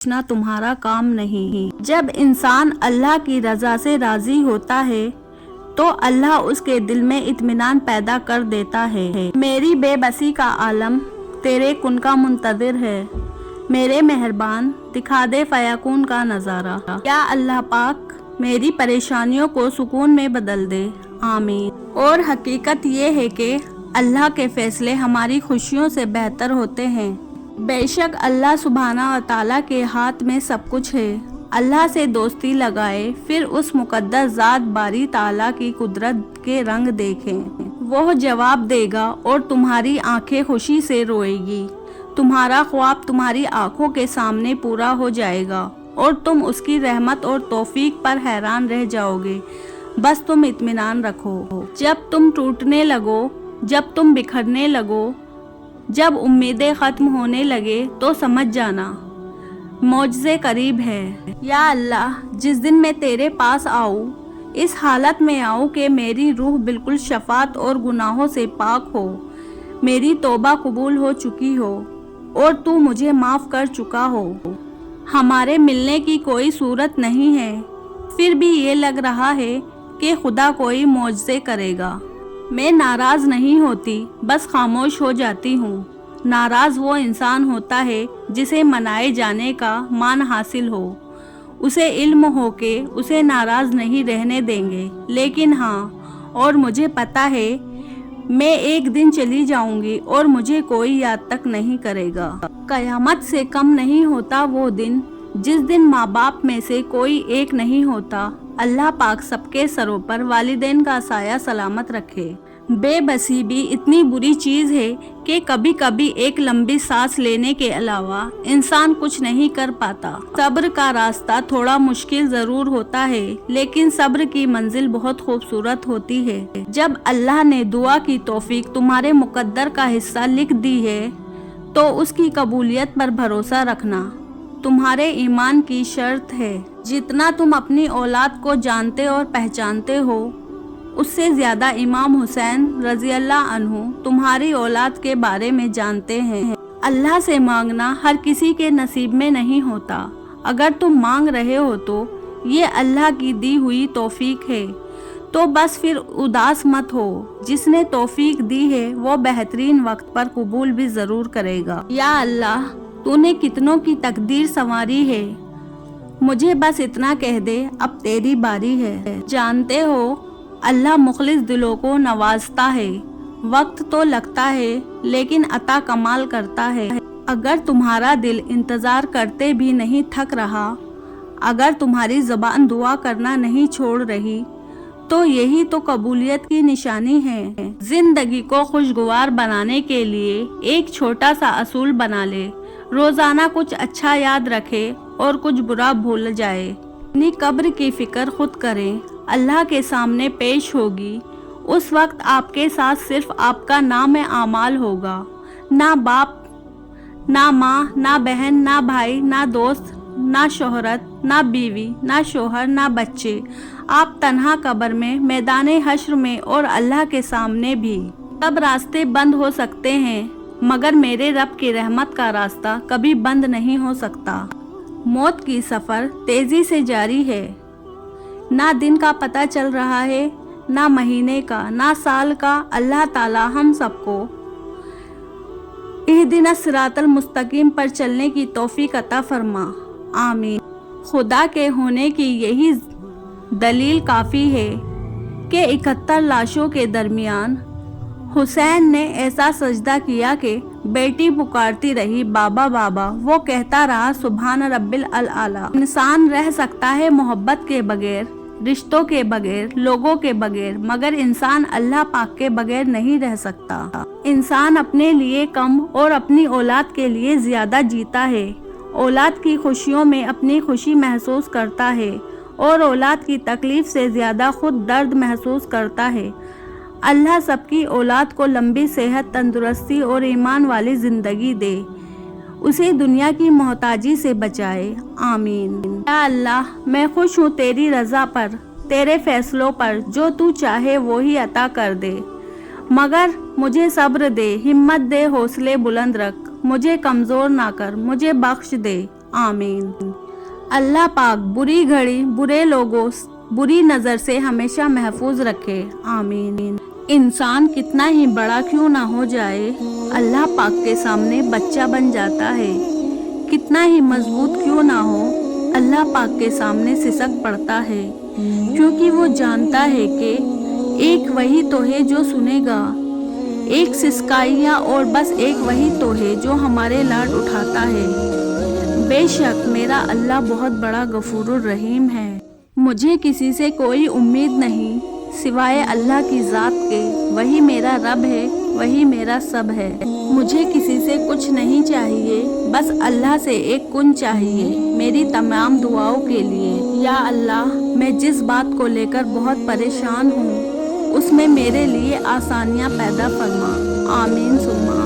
पूछना तुम्हारा काम नहीं। जब इंसान अल्लाह की रजा से राजी होता है तो अल्लाह उसके दिल में इत्मीनान पैदा कर देता है। मेरी बेबसी का आलम तेरे कुन का मुंतज़िर है, मेरे मेहरबान दिखा दे फयाकून का नज़ारा। या अल्लाह पाक मेरी परेशानियों को सुकून में बदल दे, आमीन। और हकीकत ये है कि अल्लाह के फैसले हमारी खुशियों से बेहतर होते हैं। बेशक अल्लाह सुब्हाना व तआला के हाथ में सब कुछ है। अल्लाह से दोस्ती लगाए, फिर उस मुकद्दस ज़ात बारी ताला की कुदरत के रंग देखें। वो जवाब देगा और तुम्हारी आंखें खुशी से रोएगी। तुम्हारा ख्वाब तुम्हारी आंखों के सामने पूरा हो जाएगा और तुम उसकी रहमत और तौफीक पर हैरान रह जाओगे। बस तुम इत्मीनान रखो। जब तुम टूटने लगो, जब तुम बिखरने लगो, जब उम्मीदें ख़त्म होने लगे तो समझ जाना मौजज़े करीब है। या अल्लाह, जिस दिन मैं तेरे पास आऊँ इस हालत में आऊँ कि मेरी रूह बिल्कुल शफात और गुनाहों से पाक हो, मेरी तौबा कबूल हो चुकी हो और तू मुझे माफ़ कर चुका हो। हमारे मिलने की कोई सूरत नहीं है, फिर भी ये लग रहा है कि खुदा कोई मौजज़े करेगा। मैं नाराज़ नहीं होती, बस खामोश हो जाती हूँ। नाराज़ वो इंसान होता है जिसे मनाए जाने का मान हासिल हो। उसे इल्म हो के उसे नाराज़ नहीं रहने देंगे। लेकिन हाँ, और मुझे पता है मैं एक दिन चली जाऊंगी और मुझे कोई याद तक नहीं करेगा। कयामत से कम नहीं होता वो दिन जिस दिन माँ बाप में से कोई एक नहीं होता। अल्लाह पाक सबके सरों पर वालिदैन का साया सलामत रखे। बेबसी भी इतनी बुरी चीज़ है कि कभी कभी एक लंबी सांस लेने के अलावा इंसान कुछ नहीं कर पाता। सब्र का रास्ता थोड़ा मुश्किल ज़रूर होता है, लेकिन सब्र की मंजिल बहुत खूबसूरत होती है। जब अल्लाह ने दुआ की तौफीक तुम्हारे मुकद्दर का हिस्सा लिख दी है तो उसकी कबूलियत पर भरोसा रखना तुम्हारे ईमान की शर्त है। जितना तुम अपनी औलाद को जानते और पहचानते हो, उससे ज़्यादा इमाम हुसैन रज़ी अल्लाह अन्हु तुम्हारी औलाद के बारे में जानते हैं। अल्लाह से मांगना हर किसी के नसीब में नहीं होता। अगर तुम मांग रहे हो तो ये अल्लाह की दी हुई तौफीक है, तो बस फिर उदास मत हो। जिसने तौफीक दी है वो बेहतरीन वक्त पर कबूल भी ज़रूर करेगा। या अल्लाह, तूने कितनों की तकदीर संवारी है, मुझे बस इतना कह दे अब तेरी बारी है। जानते हो अल्लाह मुखलिस दिलों को नवाजता है। वक्त तो लगता है लेकिन अता कमाल करता है। अगर तुम्हारा दिल इंतज़ार करते भी नहीं थक रहा, अगर तुम्हारी ज़बान दुआ करना नहीं छोड़ रही, तो यही तो कबूलियत की निशानी है। जिंदगी को खुशगवार बनाने के लिए एक छोटा सा असूल बना ले। रोज़ाना कुछ अच्छा याद रखे और कुछ बुरा भूल जाए। अपनी कब्र की फिक्र खुद करें, अल्लाह के सामने पेश होगी। उस वक्त आपके साथ सिर्फ आपका नाम आमाल होगा। ना बाप, ना माँ, ना बहन, ना भाई, ना दोस्त, ना शोहरत, ना बीवी, ना शोहर, ना बच्चे। आप तन्हा कब्र में, मैदाने हश्र में और अल्लाह के सामने भी। सब रास्ते बंद हो सकते हैं, मगर मेरे रब की रहमत का रास्ता कभी बंद नहीं हो सकता। मौत की सफ़र तेज़ी से जारी है। ना दिन का पता चल रहा है, ना महीने का, ना साल का। अल्लाह ताला हम सबको इहदिना सिरातल मुस्तकीम पर चलने की तौफीक अता फरमा, आमीन। खुदा के होने की यही दलील काफ़ी है कि 71 लाशों के दरमियान हुसैन ने ऐसा सजदा किया कि बेटी पुकारती रही बाबा बाबा। वो कहता रहा सुभान रब्बिल आला। इंसान रह सकता है मोहब्बत के बगैर, रिश्तों के बगैर, लोगों के बगैर, मगर इंसान अल्लाह पाक के बगैर नहीं रह सकता। इंसान अपने लिए कम और अपनी औलाद के लिए ज़्यादा जीता है। औलाद की खुशियों में अपनी खुशी महसूस करता है और औलाद की तकलीफ से ज़्यादा खुद दर्द महसूस करता है। अल्लाह सबकी औलाद को लंबी सेहत, तंदुरुस्ती और ईमान वाली ज़िंदगी दे, उसे दुनिया की मोहताजी से बचाए, आमीन। या अल्लाह, मैं खुश हूँ तेरी रज़ा पर, तेरे फैसलों पर। जो तू चाहे वो ही अता कर दे, मगर मुझे सब्र दे, हिम्मत दे, हौसले बुलंद रख। मुझे कमज़ोर ना कर, मुझे बख्श दे, आमीन। अल्लाह पाक बुरी घड़ी, बुरे लोगों, बुरी नज़र से हमेशा महफूज रखे। आमीन। इंसान कितना ही बड़ा क्यों ना हो जाए, अल्लाह पाक के सामने बच्चा बन जाता है। कितना ही मजबूत क्यों ना हो, अल्लाह पाक के सामने सिसक पड़ता है, क्योंकि वो जानता है कि एक वही तो है जो सुनेगा, एक सिसकाइया और बस एक वही तो है जो हमारे लाड उठाता है। बेशक मेरा अल्लाह बहुत बड़ा गफूरुर रहीम है। मुझे किसी से कोई उम्मीद नहीं सिवाय अल्लाह की ज़ात के। वही मेरा रब है, वही मेरा सब है। मुझे किसी से कुछ नहीं चाहिए, बस अल्लाह से एक कुन चाहिए मेरी तमाम दुआओं के लिए। या अल्लाह, मैं जिस बात को लेकर बहुत परेशान हूँ उसमें मेरे लिए आसानियाँ पैदा फरमा। आमीन सुम्मा